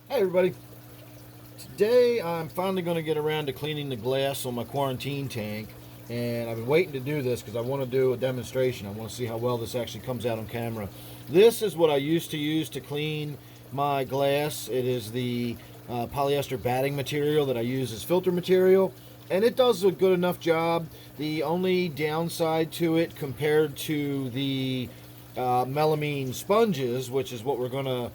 Hey everybody, today I'm finally going to get around to cleaning the glass on my quarantine tank, and I've been waiting to do this because I want to do a demonstration. I want to see how well this actually comes out on camera. This is what I used to use to clean my glass. It is the polyester batting material that I use as filter material, and it does a good enough job. The only downside to it compared to the melamine sponges, which is what we're going to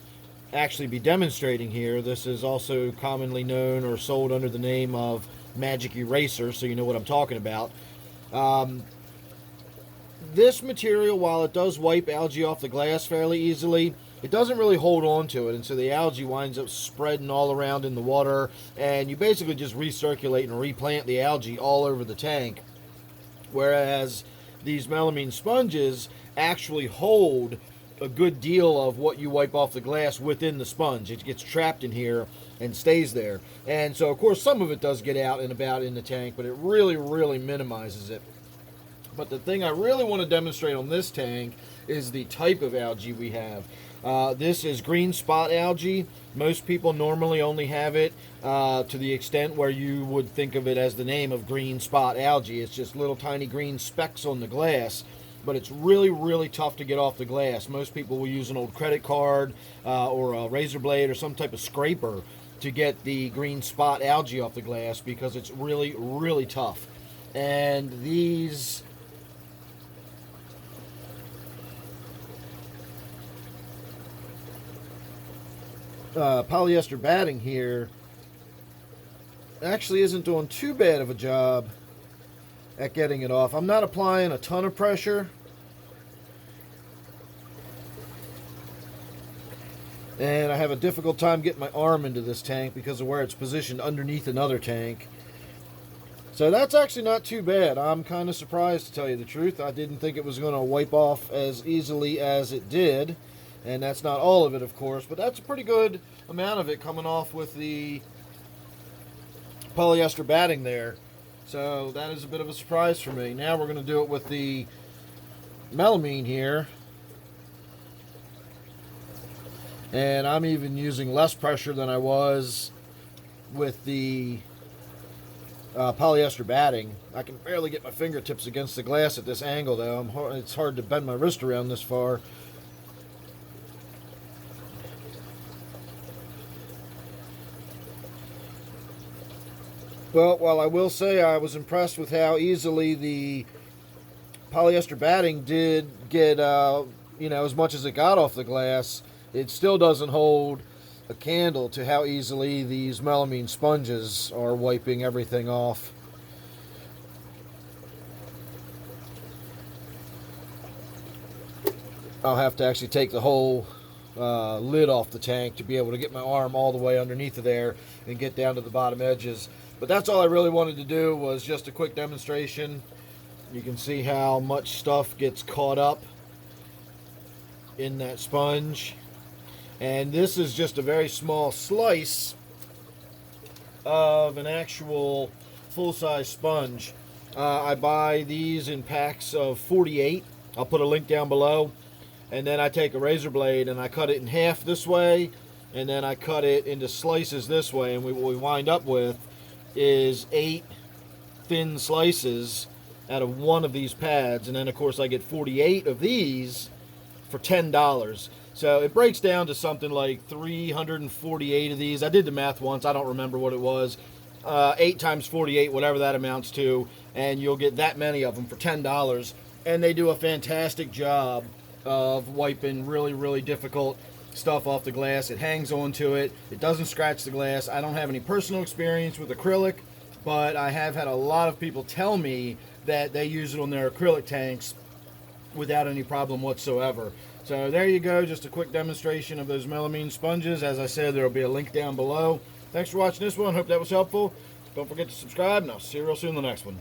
actually be demonstrating here. This is also commonly known or sold under the name of Magic Eraser, so you know what I'm talking about. Um, this material, while it does wipe algae off the glass fairly easily, it doesn't really hold on to it, and so the algae winds up spreading all around in the water, and you basically just recirculate and replant the algae all over the tank. Whereas these melamine sponges actually hold a good deal of what you wipe off the glass within the sponge. It gets trapped in here and stays there. And so, of course, some of it does get out and about in the tank, but it really minimizes it. But the thing I really want to demonstrate on this tank is the type of algae we have. This is green spot algae. Most people normally only have it to the extent where you would think of it as the name of green spot algae. It's just little tiny green specks on the glass, but it's really tough to get off the glass. Most people will use an old credit card or a razor blade or some type of scraper to get the green spot algae off the glass because it's really tough. And these polyester batting here actually isn't doing too bad of a job at getting it off. I'm not applying a ton of pressure, and I have a difficult time getting my arm into this tank because of where it's positioned underneath another tank. So that's actually not too bad. I'm kind of surprised, to tell you the truth. I didn't think it was going to wipe off as easily as it did. And that's not all of it, of course, but that's a pretty good amount of it coming off with the polyester batting there. So that is a bit of a surprise for me. Now we're going to do it with the melamine here. And I'm even using less pressure than I was with the polyester batting. I can barely get my fingertips against the glass at this angle, though. It's hard to bend my wrist around this far. Well, while I will say I was impressed with how easily the polyester batting did get, as much as it got off the glass, it still doesn't hold a candle to how easily these melamine sponges are wiping everything off. I'll have to actually take the whole lid off the tank to be able to get my arm all the way underneath of there and get down to the bottom edges. But that's all I really wanted to do, was just a quick demonstration. You can see how much stuff gets caught up in that sponge. And this is just a very small slice of an actual full-size sponge. I buy these in packs of 48. I'll put a link down below. And then I take a razor blade and I cut it in half this way, and then I cut it into slices this way, and what we wind up with is 8 thin slices out of one of these pads. And then of course I get 48 of these for $10. So it breaks down to something like 348 of these. I did the math once, I don't remember what it was. 8 times 48, whatever that amounts to, and you'll get that many of them for $10. And they do a fantastic job of wiping really difficult stuff off the glass. It hangs onto it. It doesn't scratch the glass. I don't have any personal experience with acrylic, but I have had a lot of people tell me that they use it on their acrylic tanks without any problem whatsoever. So there you go, just a quick demonstration of those melamine sponges. As I said, there will be a link down below. Thanks for watching this one. Hope that was helpful. Don't forget to subscribe, and I'll see you real soon in the next one.